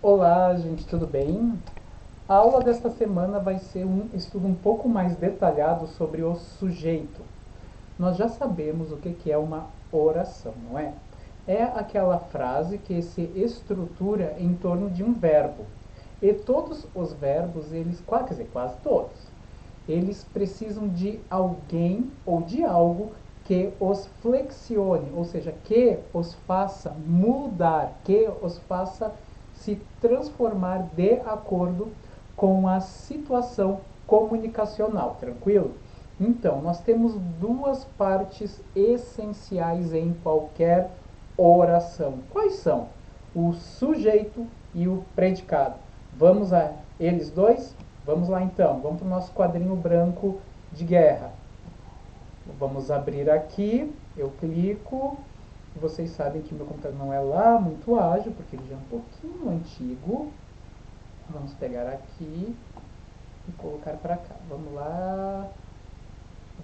Olá, gente, tudo bem? A aula desta semana vai ser um estudo um pouco mais detalhado sobre o sujeito. Nós já sabemos o que é uma oração, não é? É aquela frase que se estrutura em torno de um verbo. E todos os verbos, quer dizer, quase todos, eles precisam de alguém ou de algo que os flexione, ou seja, que os faça mudar, que os faça se transformar de acordo com a situação comunicacional, tranquilo? Então, nós temos duas partes essenciais em qualquer oração. Quais são? O sujeito e o predicado. Vamos a eles dois? Vamos lá então, vamos para o nosso quadrinho branco de guerra. Vamos abrir aqui, eu clico. Vocês sabem que meu computador não é lá muito ágil, porque ele já é um pouquinho antigo. Vamos pegar aqui e colocar para cá. Vamos lá.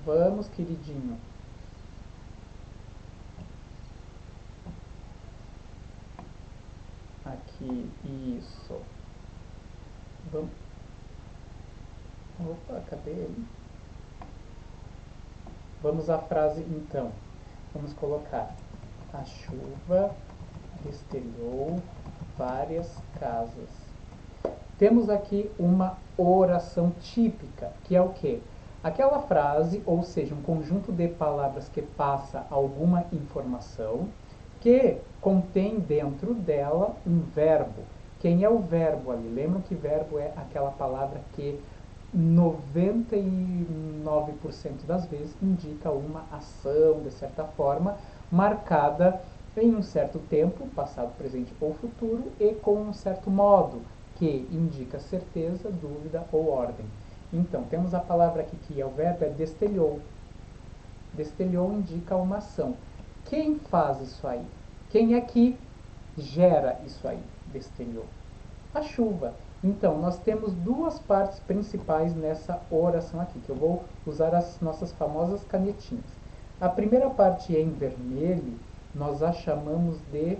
Vamos, queridinho. Aqui, isso. Vamos. Opa, cadê ele? Vamos à frase então. Vamos colocar: a chuva destelhou várias casas. Temos aqui uma oração típica, que é o quê? Aquela frase, ou seja, um conjunto de palavras que passa alguma informação, que contém dentro dela um verbo. Quem é o verbo ali? Lembram que verbo é aquela palavra que 99% das vezes indica uma ação, de certa forma, marcada em um certo tempo, passado, presente ou futuro, e com um certo modo, que indica certeza, dúvida ou ordem. Então, temos a palavra aqui que é o verbo, é destelhou. Destelhou indica uma ação. Quem faz isso aí? Quem é que gera isso aí? Destelhou. A chuva. Então, nós temos duas partes principais nessa oração aqui, que eu vou usar as nossas famosas canetinhas. A primeira parte em vermelho, nós a chamamos de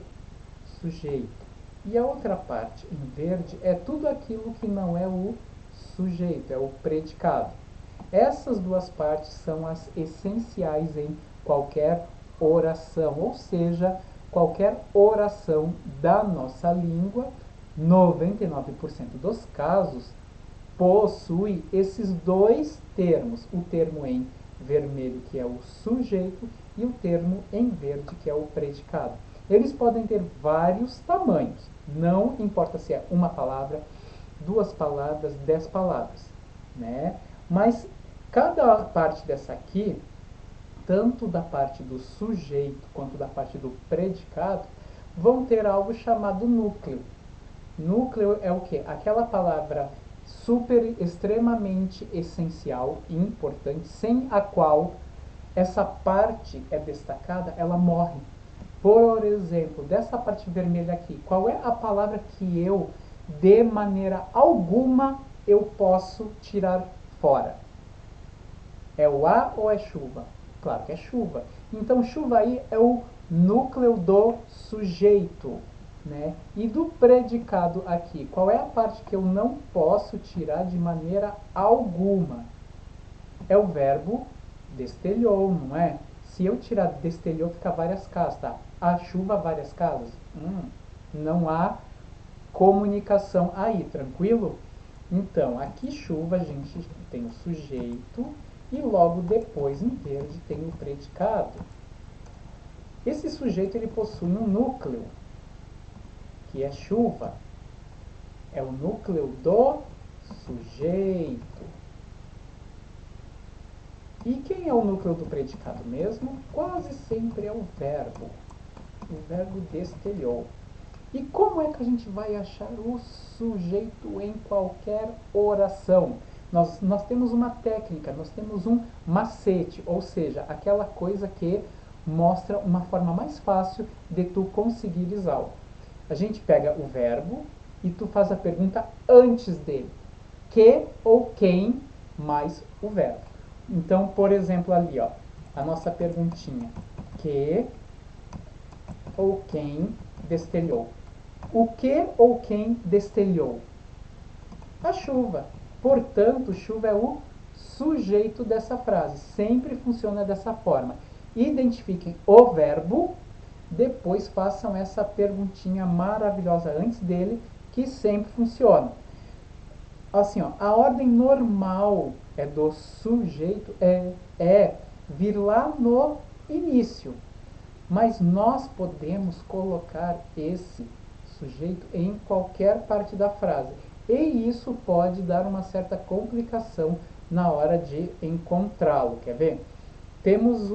sujeito. E a outra parte em verde é tudo aquilo que não é o sujeito, é o predicado. Essas duas partes são as essenciais em qualquer oração, ou seja, qualquer oração da nossa língua, 99% dos casos, possui esses dois termos, o termo em vermelho, que é o sujeito, e o termo em verde, que é o predicado. Eles podem ter vários tamanhos, não importa se é uma palavra, duas palavras, 10 palavras, né? Mas cada parte dessa aqui, tanto da parte do sujeito quanto da parte do predicado, vão ter algo chamado núcleo. Núcleo é o que? Aquela palavra super, extremamente essencial e importante, sem a qual essa parte é destacada, ela morre. Por exemplo, dessa parte vermelha aqui, qual é a palavra que eu, de maneira alguma, eu posso tirar fora? É o a ou é chuva? Claro que é chuva. Então, chuva aí é o núcleo do sujeito, né? E do predicado aqui, qual é a parte que eu não posso tirar de maneira alguma? É o verbo destelhou, não é? Se eu tirar destelhou, fica várias casas, tá? A chuva, várias casas? Não há comunicação aí, tranquilo? Então, aqui chuva, a gente tem o sujeito e logo depois, em verde, tem o predicado. Esse sujeito ele possui um núcleo, que é chuva. É o núcleo do sujeito. E quem é o núcleo do predicado mesmo? Quase sempre é o verbo. O verbo destelhou. E como é que a gente vai achar o sujeito em qualquer oração? Nós temos uma técnica, nós temos um macete, ou seja, aquela coisa que mostra uma forma mais fácil de tu conseguires algo. A gente pega o verbo e tu faz a pergunta antes dele. Que ou quem mais o verbo. Então, por exemplo, ali, ó, a nossa perguntinha. Que ou quem destelhou? O que ou quem destelhou? A chuva. Portanto, chuva é o sujeito dessa frase. Sempre funciona dessa forma. Identifiquem o verbo, depois façam essa perguntinha maravilhosa antes dele, que sempre funciona. Assim, ó, a ordem normal é do sujeito é vir lá no início. Mas nós podemos colocar esse sujeito em qualquer parte da frase. E isso pode dar uma certa complicação na hora de encontrá-lo. Quer ver? Temos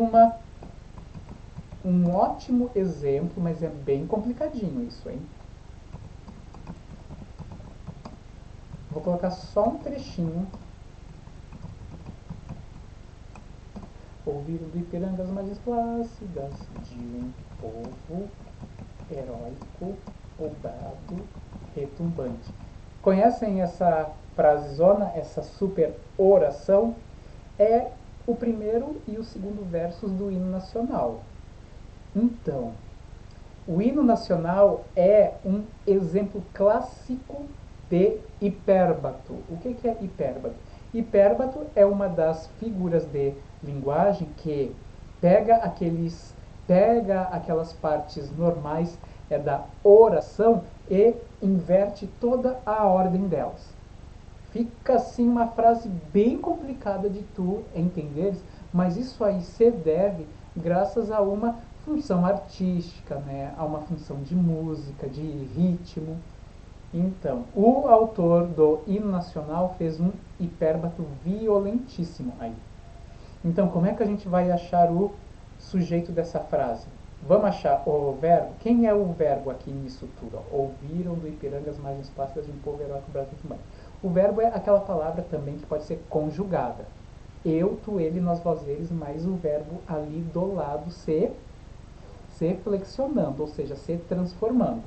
um ótimo exemplo, mas é bem complicadinho isso, hein? Vou colocar só um trechinho. Ouviram do Ipiranga as margens plácidas de um povo heróico, obrado, retumbante. Conhecem essa frasezona, essa super oração? É o primeiro e o segundo versos do hino nacional. Então, o hino nacional é um exemplo clássico de hipérbato. O que é hipérbato? Hipérbato é uma das figuras de linguagem que pega aquelas partes normais da oração e inverte toda a ordem delas. Fica assim uma frase bem complicada de tu entenderes, mas isso aí se deve graças a uma função artística, né? A uma função de música, de ritmo. Então, o autor do hino nacional fez um hipérbato violentíssimo aí. Então, como é que a gente vai achar o sujeito dessa frase? Vamos achar o verbo? Quem é o verbo aqui nisso tudo? Ouviram do Ipiranga as margens plácidas de um povo heróico brasileiro também. O verbo é aquela palavra também que pode ser conjugada. Eu, tu, ele, nós, vós, eles, mais o verbo ali do lado se flexionando, ou seja, se transformando.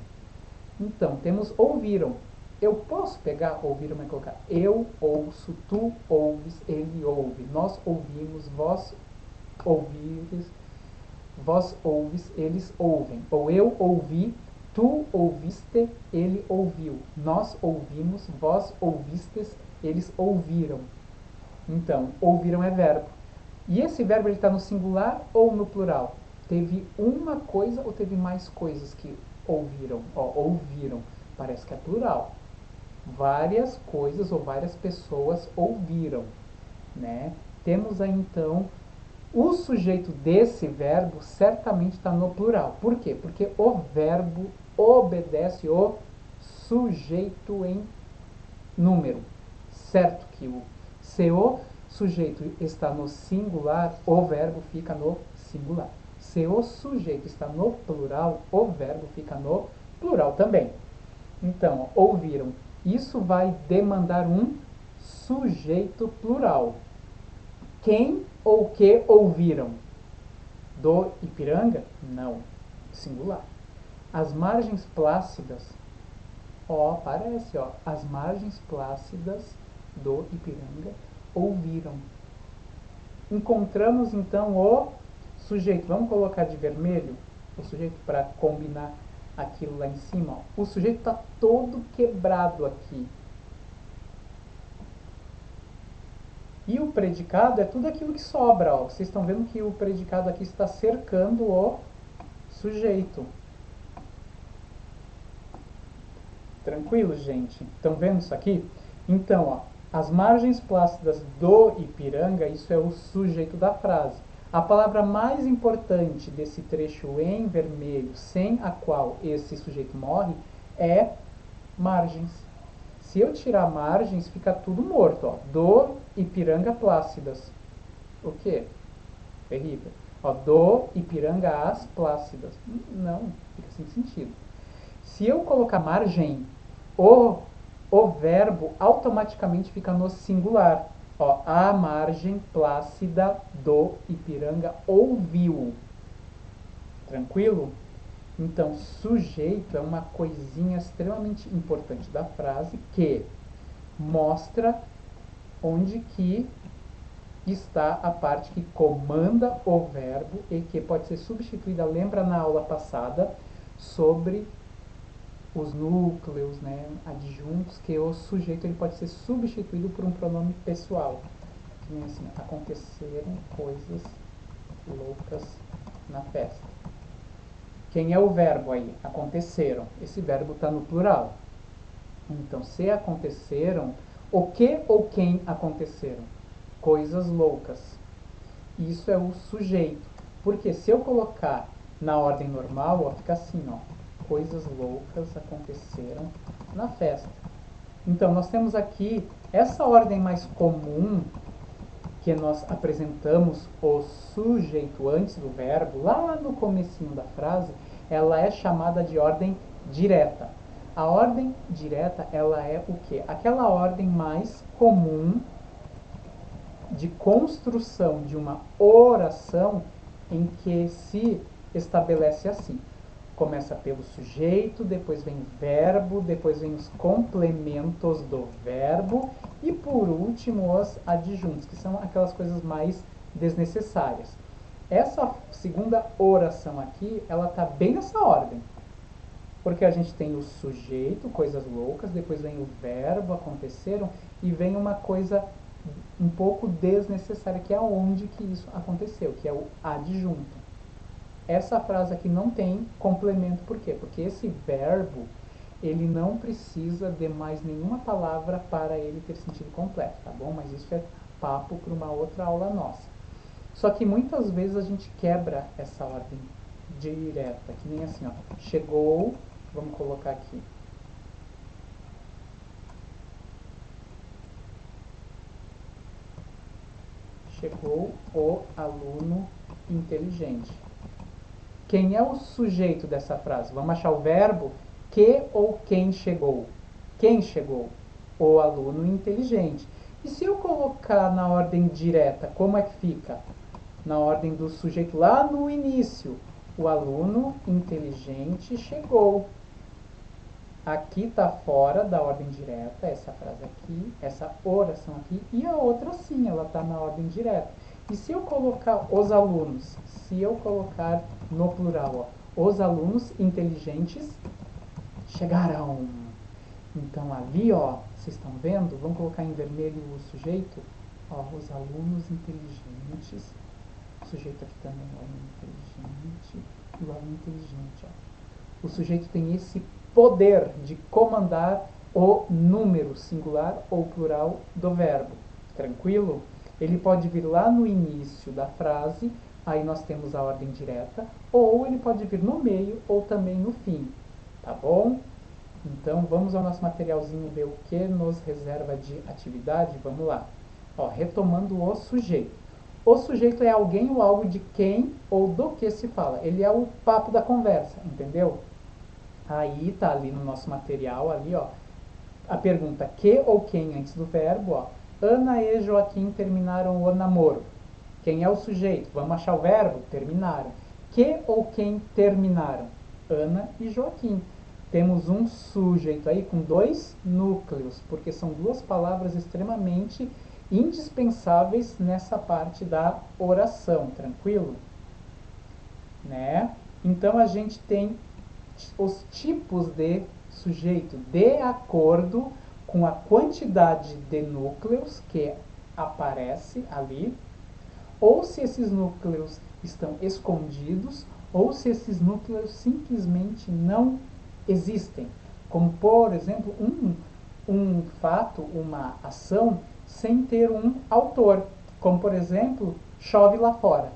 Então, temos ouviram. Eu posso pegar ouviram e colocar eu ouço, tu ouves, ele ouve, nós ouvimos, vós ouvires, vós ouves, eles ouvem. Ou eu ouvi, tu ouviste, ele ouviu. Nós ouvimos, vós ouvistes, eles ouviram. Então, ouviram é verbo. E esse verbo está no singular ou no plural? Teve uma coisa ou teve mais coisas que ouviram? Ouviram. Parece que é plural. Várias coisas ou várias pessoas ouviram, né? Temos aí então o sujeito desse verbo certamente está no plural. Por quê? Porque o verbo obedece o sujeito em número. Certo que se o sujeito está no singular, o verbo fica no singular. Se o sujeito está no plural, o verbo fica no plural também. Então, ouviram. Isso vai demandar um sujeito plural. Quem ou que ouviram? Do Ipiranga? Não. Singular. As margens plácidas, aparece, as margens plácidas do Ipiranga ouviram. Encontramos então o sujeito. Vamos colocar de vermelho o sujeito para combinar aquilo lá em cima. O sujeito está todo quebrado aqui. E o predicado é tudo aquilo que sobra. Vocês estão vendo que o predicado aqui está cercando o sujeito. Tranquilo, gente? Estão vendo isso aqui? Então, as margens plácidas do Ipiranga, isso é o sujeito da frase. A palavra mais importante desse trecho em vermelho, sem a qual esse sujeito morre, é margens. Se eu tirar margens, fica tudo morto. Do Ipiranga plácidas. O quê? Terrível. Do Ipiranga as plácidas. Não, fica sem sentido. Se eu colocar margem, o verbo automaticamente fica no singular. A margem plácida do Ipiranga ouviu. Tranquilo? Então, sujeito é uma coisinha extremamente importante da frase que mostra onde que está a parte que comanda o verbo e que pode ser substituída, lembra na aula passada, sobre os núcleos, né, adjuntos, que o sujeito ele pode ser substituído por um pronome pessoal. Que nem assim, aconteceram coisas loucas na festa. Quem é o verbo aí? Aconteceram. Esse verbo está no plural. Então, se aconteceram, o que ou quem aconteceram? Coisas loucas. Isso é o sujeito. Porque se eu colocar na ordem normal, ó, fica assim, ó. Coisas loucas aconteceram na festa. Então, nós temos aqui essa ordem mais comum que nós apresentamos o sujeito antes do verbo, lá no comecinho da frase, ela é chamada de ordem direta. A ordem direta, ela é o quê? Aquela ordem mais comum de construção de uma oração em que se estabelece assim. Começa pelo sujeito, depois vem o verbo, depois vem os complementos do verbo e por último os adjuntos, que são aquelas coisas mais desnecessárias. Essa segunda oração aqui, ela está bem nessa ordem. Porque a gente tem o sujeito, coisas loucas, depois vem o verbo, aconteceram, e vem uma coisa um pouco desnecessária, que é onde que isso aconteceu, que é o adjunto. Essa frase aqui não tem complemento, por quê? Porque esse verbo, ele não precisa de mais nenhuma palavra para ele ter sentido completo, tá bom? Mas isso é papo para uma outra aula nossa. Só que muitas vezes a gente quebra essa ordem direta, que nem assim, ó. Chegou, vamos colocar aqui. Chegou o aluno inteligente. Quem é o sujeito dessa frase? Vamos achar o verbo que ou quem chegou. Quem chegou? O aluno inteligente. E se eu colocar na ordem direta, como é que fica? Na ordem do sujeito lá no início. O aluno inteligente chegou. Aqui está fora da ordem direta, essa frase aqui, essa oração aqui, e a outra sim, ela está na ordem direta. E se eu colocar os alunos, se eu colocar no plural, ó, os alunos inteligentes chegarão. Então ali, ó, vocês estão vendo? Vamos colocar em vermelho o sujeito. Ó, os alunos inteligentes. O sujeito aqui também, o aluno inteligente. E o aluno inteligente, ó. O sujeito tem esse poder de comandar o número singular ou plural do verbo. Tranquilo? Ele pode vir lá no início da frase, aí nós temos a ordem direta, ou ele pode vir no meio ou também no fim. Tá bom? Então vamos ao nosso materialzinho ver o que nos reserva de atividade. Vamos lá. Ó, retomando o sujeito. O sujeito é alguém ou algo de quem ou do que se fala. Ele é o papo da conversa, entendeu? Aí tá ali no nosso material, ali, ó, a pergunta que ou quem antes do verbo, ó. Ana e Joaquim terminaram o namoro. Quem é o sujeito? Vamos achar o verbo? Terminaram. Que ou quem terminaram? Ana e Joaquim. Temos um sujeito aí com dois núcleos, porque são duas palavras extremamente indispensáveis nessa parte da oração, tranquilo? Né? Então a gente tem os tipos de sujeito de acordo com a quantidade de núcleos que aparece ali, ou se esses núcleos estão escondidos, ou se esses núcleos simplesmente não existem. Como, por exemplo, um fato, uma ação, sem ter um autor. Como, por exemplo, chove lá fora.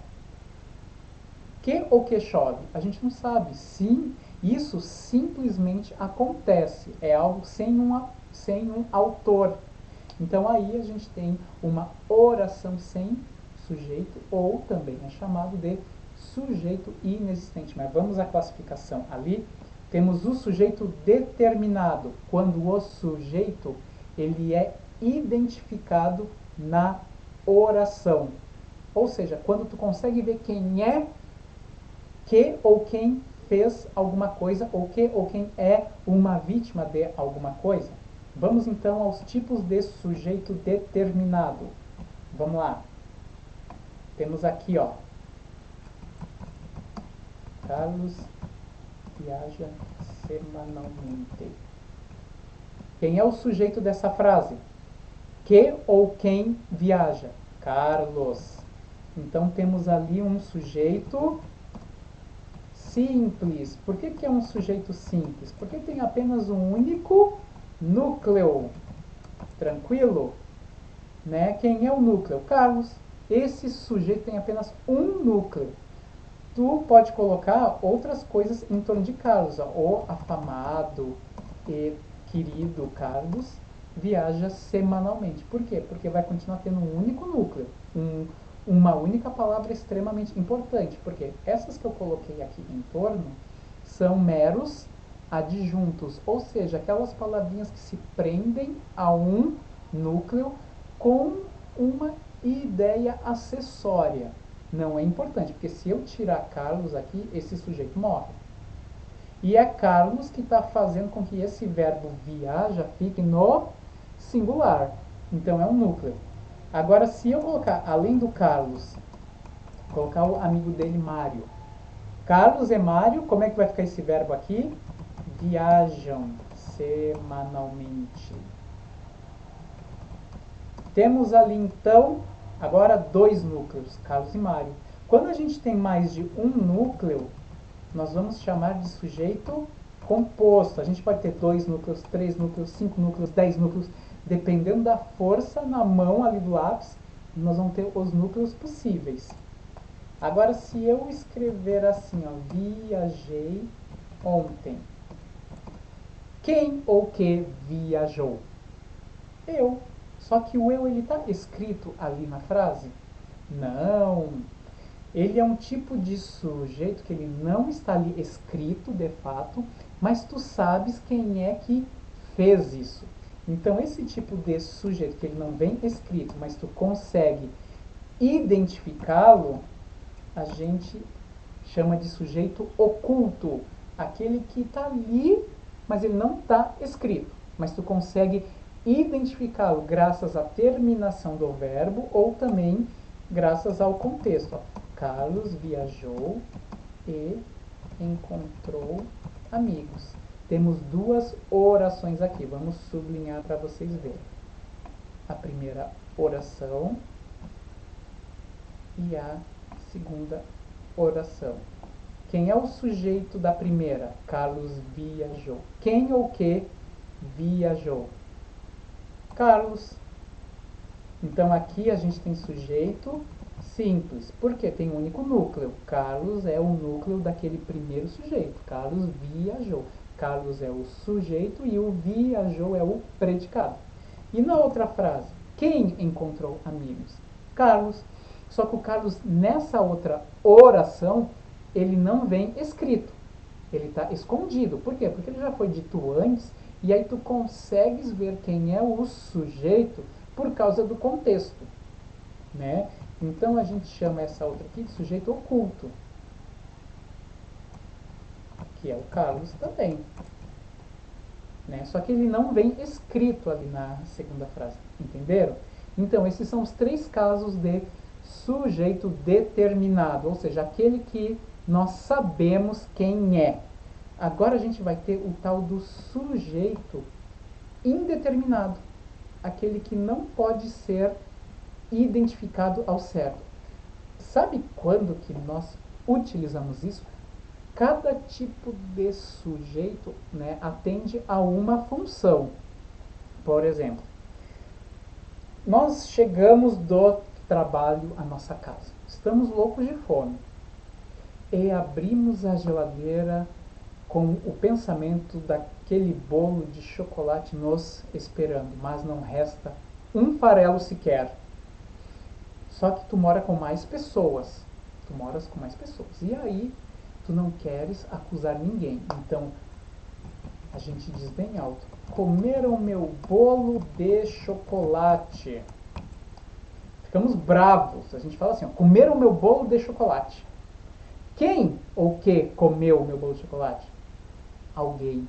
Que ou que chove? A gente não sabe. Sim, isso simplesmente acontece. É algo sem um autor. Então aí a gente tem uma oração sem sujeito, ou também é chamado de sujeito inexistente. Mas vamos à classificação ali. Temos o sujeito determinado, quando o sujeito ele é identificado na oração. Ou seja, quando tu consegue ver quem é que ou quem fez alguma coisa, ou que ou quem é uma vítima de alguma coisa. Vamos então aos tipos de sujeito determinado. Vamos lá. Temos aqui, ó, Carlos viaja semanalmente. Quem é o sujeito dessa frase? Que ou quem viaja? Carlos. Então temos ali um sujeito simples. Por que é um sujeito simples? Porque tem apenas um único núcleo. Tranquilo? Né? Quem é o núcleo? Carlos. Esse sujeito tem apenas um núcleo. Tu pode colocar outras coisas em torno de Carlos. O afamado e querido Carlos viaja semanalmente. Por quê? Porque vai continuar tendo um único núcleo. Uma única palavra extremamente importante. Porque essas que eu coloquei aqui em torno são meros adjuntos. Ou seja, aquelas palavrinhas que se prendem a um núcleo com uma ideia acessória. Não é importante, porque se eu tirar Carlos aqui, esse sujeito morre. E é Carlos que está fazendo com que esse verbo viaja fique no singular. Então é um núcleo. Agora, se eu colocar, além do Carlos, colocar o amigo dele, Mário. Carlos e Mário, como é que vai ficar esse verbo aqui? Viajam semanalmente. Temos ali então, agora dois núcleos, Carlos e Mário. Quando a gente tem mais de um núcleo, nós vamos chamar de sujeito composto. A gente pode ter 2 núcleos, 3 núcleos, 5 núcleos, 10 núcleos, dependendo da força na mão ali do lápis, nós vamos ter os núcleos possíveis. Agora, se eu escrever assim, ó, viajei ontem. Quem ou que viajou? Eu. Só que o eu, ele está escrito ali na frase? Não. Ele é um tipo de sujeito que ele não está ali escrito de fato, mas tu sabes quem é que fez isso. Então, esse tipo de sujeito que ele não vem escrito, mas tu consegue identificá-lo, a gente chama de sujeito oculto. Aquele que está ali, mas ele não está escrito, mas tu consegue identificá-lo graças à terminação do verbo ou também graças ao contexto. Ó. Carlos viajou e encontrou amigos. Temos duas orações aqui. Vamos sublinhar para vocês verem. A primeira oração e a segunda oração. Quem é o sujeito da primeira? Carlos viajou. Quem ou que viajou? Carlos. Então aqui a gente tem sujeito simples, porque tem um único núcleo. Carlos é o núcleo daquele primeiro sujeito. Carlos viajou. Carlos é o sujeito e o viajou é o predicado. E na outra frase, quem encontrou amigos? Carlos. Só que o Carlos, nessa outra oração, ele não vem escrito. Ele está escondido. Por quê? Porque ele já foi dito antes, e aí tu consegues ver quem é o sujeito por causa do contexto. Né? Então a gente chama essa outra aqui de sujeito oculto, que é o Carlos também. Né? Só que ele não vem escrito ali na segunda frase. Entenderam? Então esses são os 3 casos de sujeito determinado, ou seja, aquele que nós sabemos quem é. Agora a gente vai ter o tal do sujeito indeterminado, aquele que não pode ser identificado ao certo. Sabe quando que nós utilizamos isso? Cada tipo de sujeito, né, atende a uma função. Por exemplo, nós chegamos do trabalho à nossa casa. Estamos loucos de fome. E abrimos a geladeira com o pensamento daquele bolo de chocolate nos esperando, mas não resta um farelo sequer. Só que tu mora com mais pessoas. Tu moras com mais pessoas. E aí, tu não queres acusar ninguém. Então, a gente diz bem alto: comeram meu bolo de chocolate. Ficamos bravos. A gente fala assim: ó, comeram meu bolo de chocolate. Quem ou que comeu o meu bolo de chocolate? Alguém.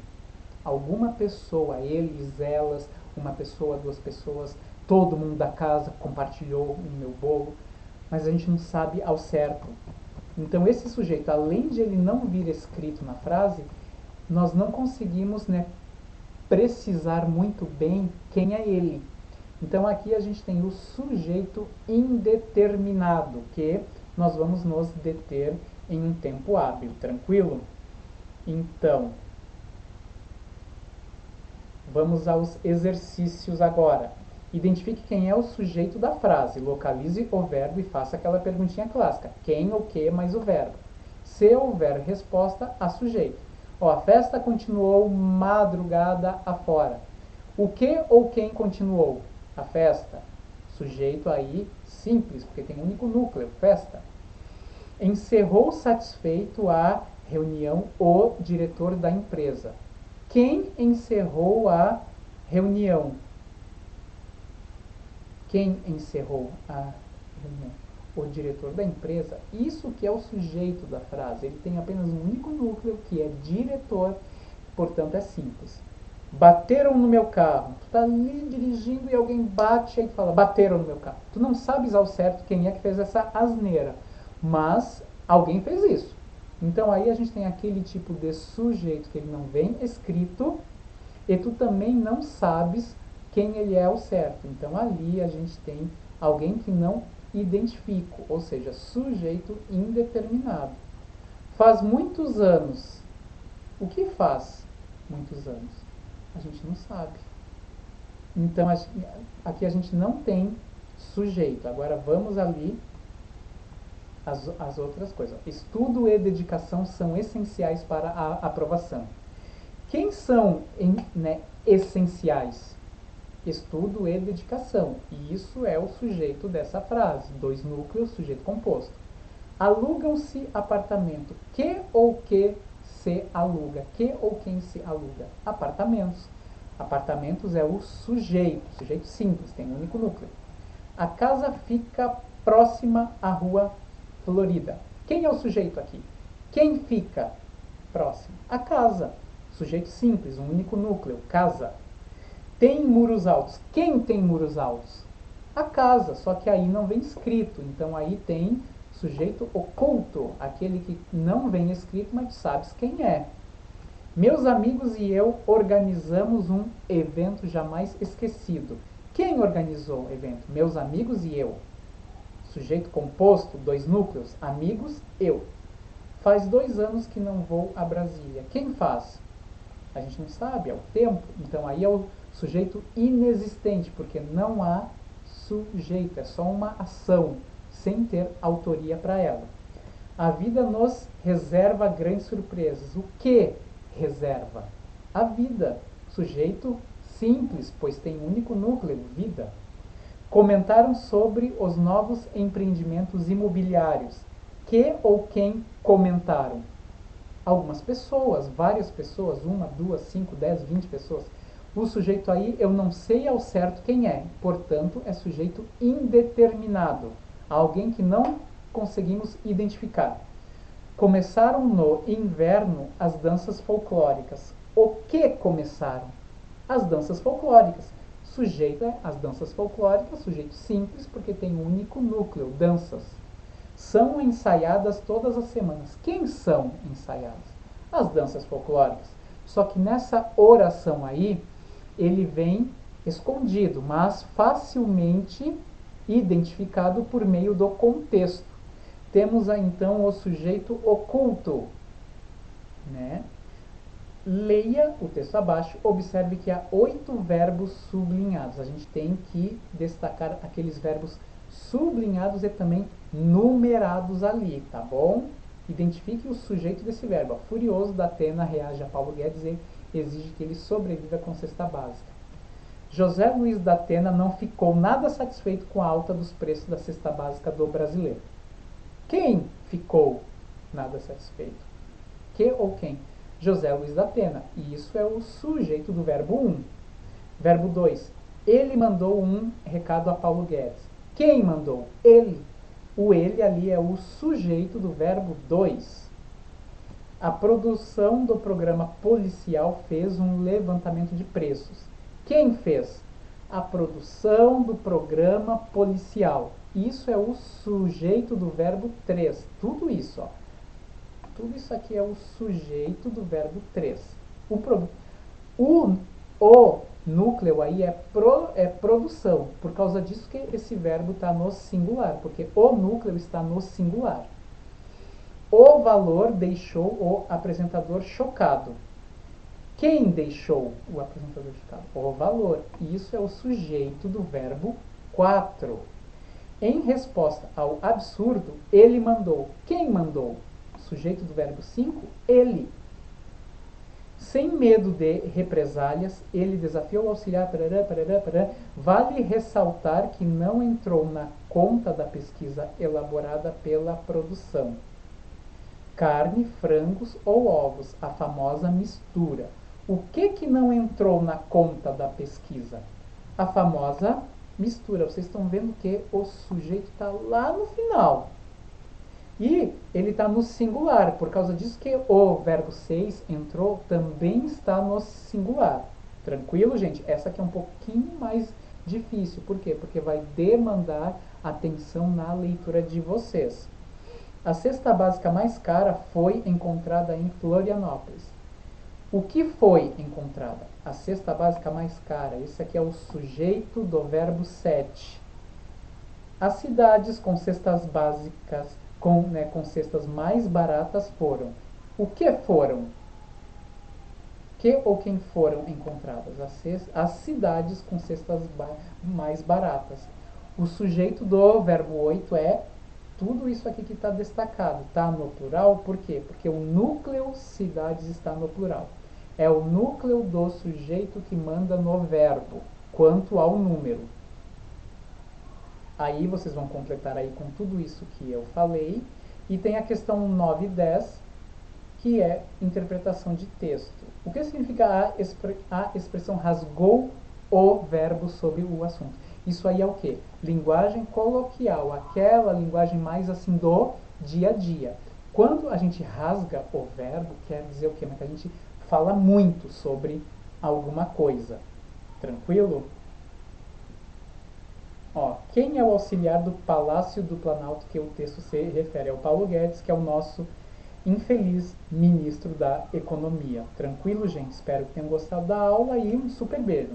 Alguma pessoa. Eles, elas, uma pessoa, 2 pessoas. Todo mundo da casa compartilhou o meu bolo. Mas a gente não sabe ao certo. Então esse sujeito, além de ele não vir escrito na frase, nós não conseguimos, né, precisar muito bem quem é ele. Então aqui a gente tem o sujeito indeterminado, que nós vamos nos deter em um tempo hábil, tranquilo? Então, vamos aos exercícios agora. Identifique quem é o sujeito da frase, localize o verbo e faça aquela perguntinha clássica. Quem ou que mais o verbo. Se houver resposta, a sujeito. Ó, a festa continuou madrugada afora. O que ou quem continuou? A festa. Sujeito aí simples, porque tem um único núcleo, festa. Encerrou satisfeito a reunião o diretor da empresa. Quem encerrou a reunião? Quem encerrou a reunião? O diretor da empresa. Isso que é o sujeito da frase. Ele tem apenas um único núcleo, que é diretor, portanto é simples. Bateram no meu carro. Tu tá ali dirigindo e alguém bate e fala, bateram no meu carro. Tu não sabes ao certo quem é que fez essa asneira, mas alguém fez isso. Então aí a gente tem aquele tipo de sujeito que ele não vem escrito e tu também não sabes quem ele é ao certo. Então ali a gente tem alguém que não identifico, ou seja, sujeito indeterminado. Faz muitos anos. O que faz muitos anos? A gente não sabe. Então aqui a gente não tem sujeito. Agora vamos ali as outras coisas. Estudo e dedicação são essenciais para a aprovação. Quem são, né, essenciais? Estudo e dedicação. E isso é o sujeito dessa frase. Dois núcleos, sujeito composto. Alugam-se apartamento. Que ou que se aluga? Que ou quem se aluga? Apartamentos. Apartamentos é o sujeito. Sujeito simples, tem um único núcleo. A casa fica próxima à rua Florida. Quem é o sujeito aqui? Quem fica próximo? A casa. Sujeito simples, um único núcleo, casa. Tem muros altos. Quem tem muros altos? A casa, só que aí não vem escrito. Então aí tem sujeito oculto, aquele que não vem escrito, mas sabes quem é. Meus amigos e eu organizamos um evento jamais esquecido. Quem organizou o evento? Meus amigos e eu. Sujeito composto, dois núcleos, amigos, eu. Faz 2 anos que não vou a Brasília. Quem faz? A gente não sabe, é o tempo. Então aí é o sujeito inexistente, porque não há sujeito, é só uma ação, sem ter autoria para ela. A vida nos reserva grandes surpresas. O que reserva? A vida. Sujeito simples, pois tem um único núcleo, vida. Comentaram sobre os novos empreendimentos imobiliários. Que ou quem comentaram? Algumas pessoas, várias pessoas, 1, 2, 5, 10, 20 pessoas. O sujeito aí eu não sei ao certo quem é, portanto é sujeito indeterminado. Alguém que não conseguimos identificar. Começaram no inverno as danças folclóricas. O que começaram? As danças folclóricas. Sujeito é as danças folclóricas, sujeito simples, porque tem um único núcleo, danças. São ensaiadas todas as semanas. Quem são ensaiadas? As danças folclóricas. Só que nessa oração aí, ele vem escondido, mas facilmente identificado por meio do contexto. Temos aí, então o sujeito oculto, né? Leia o texto abaixo, observe que há 8 verbos sublinhados. A gente tem que destacar aqueles verbos sublinhados e também numerados ali, tá bom? Identifique o sujeito desse verbo. Furioso da Atena reage a Paulo Guedes e exige que ele sobreviva com cesta básica. José Luiz da Atena não ficou nada satisfeito com a alta dos preços da cesta básica do brasileiro. Quem ficou nada satisfeito? Que ou quem? José Luiz da Atena. E isso é o sujeito do verbo 1. Verbo 2. Ele mandou um recado a Paulo Guedes. Quem mandou? Ele. O ele ali é o sujeito do verbo 2. A produção do programa policial fez um levantamento de preços. Quem fez? A produção do programa policial. Isso é o sujeito do verbo 3. Tudo isso, ó. Tudo isso aqui é o sujeito do verbo 3. O, o núcleo aí é produção, por causa disso que esse verbo está no singular, porque o núcleo está no singular. O valor deixou o apresentador chocado. Quem deixou o apresentador chocado? O valor. E isso é o sujeito do verbo 4. Em resposta ao absurdo, ele mandou. Quem mandou? O sujeito do verbo 5, ele. Sem medo de represálias, ele desafiou o auxiliar. Vale ressaltar que não entrou na conta da pesquisa elaborada pela produção. Carne, frangos ou ovos, a famosa mistura. O que não entrou na conta da pesquisa? A famosa mistura. Vocês estão vendo que o sujeito está lá no final. E ele está no singular, por causa disso que o verbo 6 entrou, também está no singular. Tranquilo, gente? Essa aqui é um pouquinho mais difícil. Por quê? Porque vai demandar atenção na leitura de vocês. A cesta básica mais cara foi encontrada em Florianópolis. O que foi encontrada? A cesta básica mais cara. Esse aqui é o sujeito do verbo 7. As cidades com cestas básicas, com cestas mais baratas foram. O que foram? Que ou quem foram encontradas? As cidades com cestas mais baratas. O sujeito do verbo 8 é tudo isso aqui que está destacado. Está no plural, por quê? Porque o núcleo cidades está no plural. É o núcleo do sujeito que manda no verbo, quanto ao número. Aí vocês vão completar aí com tudo isso que eu falei. E tem a questão 9 e 10, que é interpretação de texto. O que significa a expressão rasgou o verbo sobre o assunto? Isso aí é o quê? Linguagem coloquial, aquela linguagem mais assim do dia a dia. Quando a gente rasga o verbo, quer dizer o quê? Mas a gente fala muito sobre alguma coisa. Tranquilo? Ó, quem é o auxiliar do Palácio do Planalto que o texto se refere? É o Paulo Guedes, que é o nosso infeliz ministro da Economia. Tranquilo, gente? Espero que tenham gostado da aula e um super beijo.